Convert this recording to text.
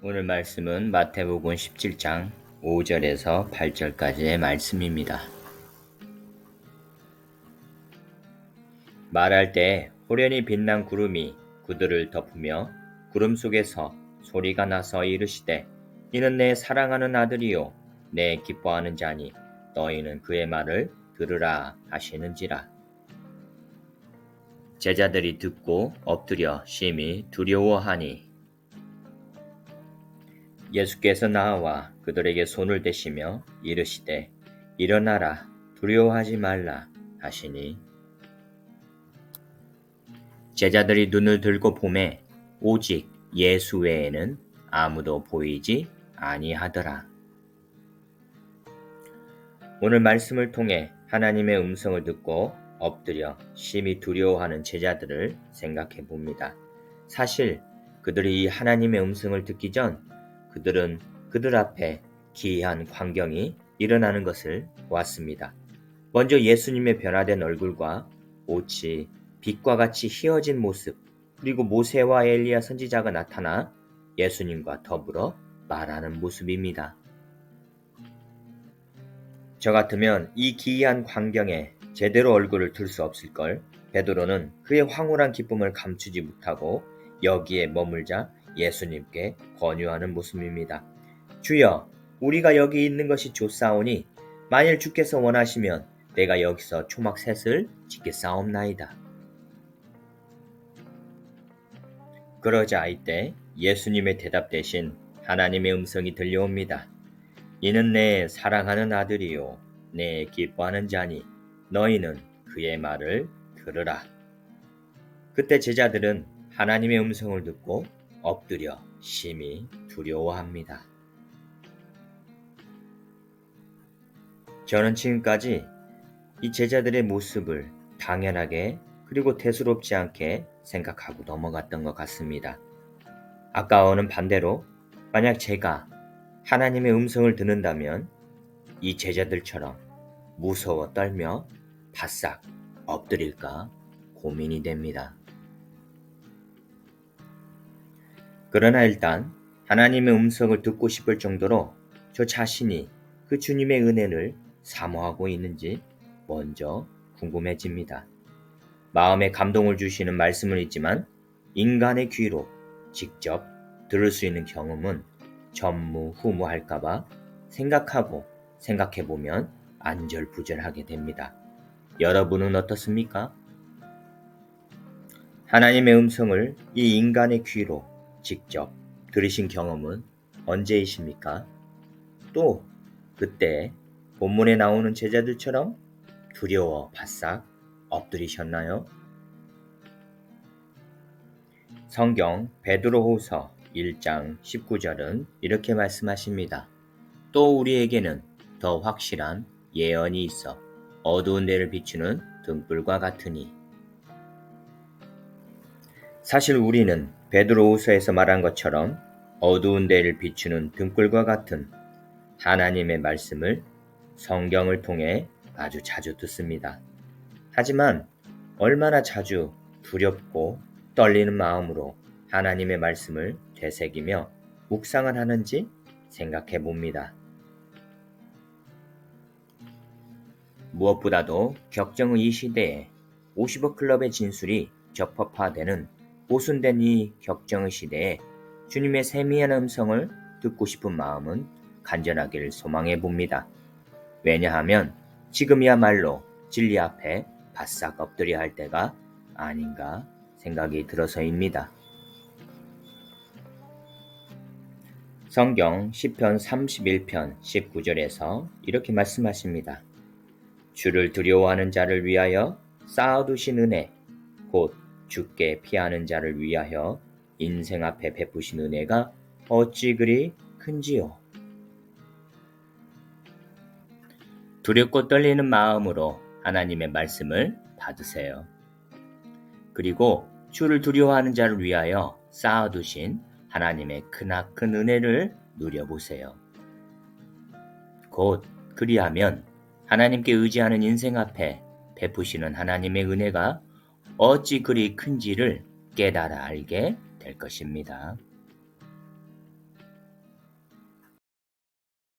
오늘 말씀은 마태복음 17장 5절에서 8절까지의 말씀입니다. 말할 때 호련히 빛난 구름이 그들을 덮으며 구름 속에서 소리가 나서 이르시되 이는 내 사랑하는 아들이요 내 기뻐하는 자니 너희는 그의 말을 들으라 하시는지라. 제자들이 듣고 엎드려 심히 두려워하니 예수께서 나와 그들에게 손을 대시며 이르시되 일어나라 두려워하지 말라 하시니 제자들이 눈을 들고 보매 오직 예수 외에는 아무도 보이지 아니하더라. 오늘 말씀을 통해 하나님의 음성을 듣고 엎드려 심히 두려워하는 제자들을 생각해 봅니다. 사실 그들이 이 하나님의 음성을 듣기 전 그들은 그들 앞에 기이한 광경이 일어나는 것을 보았습니다. 먼저 예수님의 변화된 얼굴과 옷이 빛과 같이 휘어진 모습, 그리고 모세와 엘리야 선지자가 나타나 예수님과 더불어 말하는 모습입니다. 저 같으면 이 기이한 광경에 제대로 얼굴을 들 수 없을걸. 베드로는 그의 황홀한 기쁨을 감추지 못하고 여기에 머물자 예수님께 권유하는 모습입니다. 주여, 우리가 여기 있는 것이 좋사오니 만일 주께서 원하시면 내가 여기서 초막 셋을 짓겠사옵나이다. 그러자 이때 예수님의 대답 대신 하나님의 음성이 들려옵니다. 이는 내 사랑하는 아들이요 내 기뻐하는 자니 너희는 그의 말을 들으라. 그때 제자들은 하나님의 음성을 듣고 엎드려 심히 두려워합니다. 저는 지금까지 이 제자들의 모습을 당연하게 그리고 대수롭지 않게 생각하고 넘어갔던 것 같습니다. 아까와는 반대로 만약 제가 하나님의 음성을 듣는다면 이 제자들처럼 무서워 떨며 바싹 엎드릴까 고민이 됩니다. 그러나 일단 하나님의 음성을 듣고 싶을 정도로 저 자신이 그 주님의 은혜를 사모하고 있는지 먼저 궁금해집니다. 마음에 감동을 주시는 말씀은 있지만 인간의 귀로 직접 들을 수 있는 경험은 전무후무할까봐 생각하고 생각해보면 안절부절하게 됩니다. 여러분은 어떻습니까? 하나님의 음성을 이 인간의 귀로 직접 들으신 경험은 언제이십니까? 또 그때 본문에 나오는 제자들처럼 두려워 바싹 엎드리셨나요? 성경 베드로후서 1장 19절은 이렇게 말씀하십니다. 또 우리에게는 더 확실한 예언이 있어 어두운 데를 비추는 등불과 같으니. 사실 우리는 베드로후서에서 말한 것처럼 어두운 데를 비추는 등불과 같은 하나님의 말씀을 성경을 통해 아주 자주 듣습니다. 하지만 얼마나 자주 두렵고 떨리는 마음으로 하나님의 말씀을 되새기며 묵상을 하는지 생각해 봅니다. 무엇보다도 격정의 이 시대에 50억 클럽의 진술이 적법화되는 보순된 이 격정의 시대에 주님의 세미한 음성을 듣고 싶은 마음은 간절하기를 소망해 봅니다. 왜냐하면 지금이야말로 진리 앞에 바싹 엎드려야 할 때가 아닌가 생각이 들어서입니다. 성경 시편 31편 19절에서 이렇게 말씀하십니다. 주를 두려워하는 자를 위하여 쌓아두신 은혜, 곧 주께 피하는 자를 위하여 인생 앞에 베푸신 은혜가 어찌 그리 큰지요. 두렵고 떨리는 마음으로 하나님의 말씀을 받으세요. 그리고 주를 두려워하는 자를 위하여 쌓아두신 하나님의 크나큰 은혜를 누려보세요. 곧 그리하면 하나님께 의지하는 인생 앞에 베푸시는 하나님의 은혜가 어찌 그리 큰지를 깨달아 알게 될 것입니다.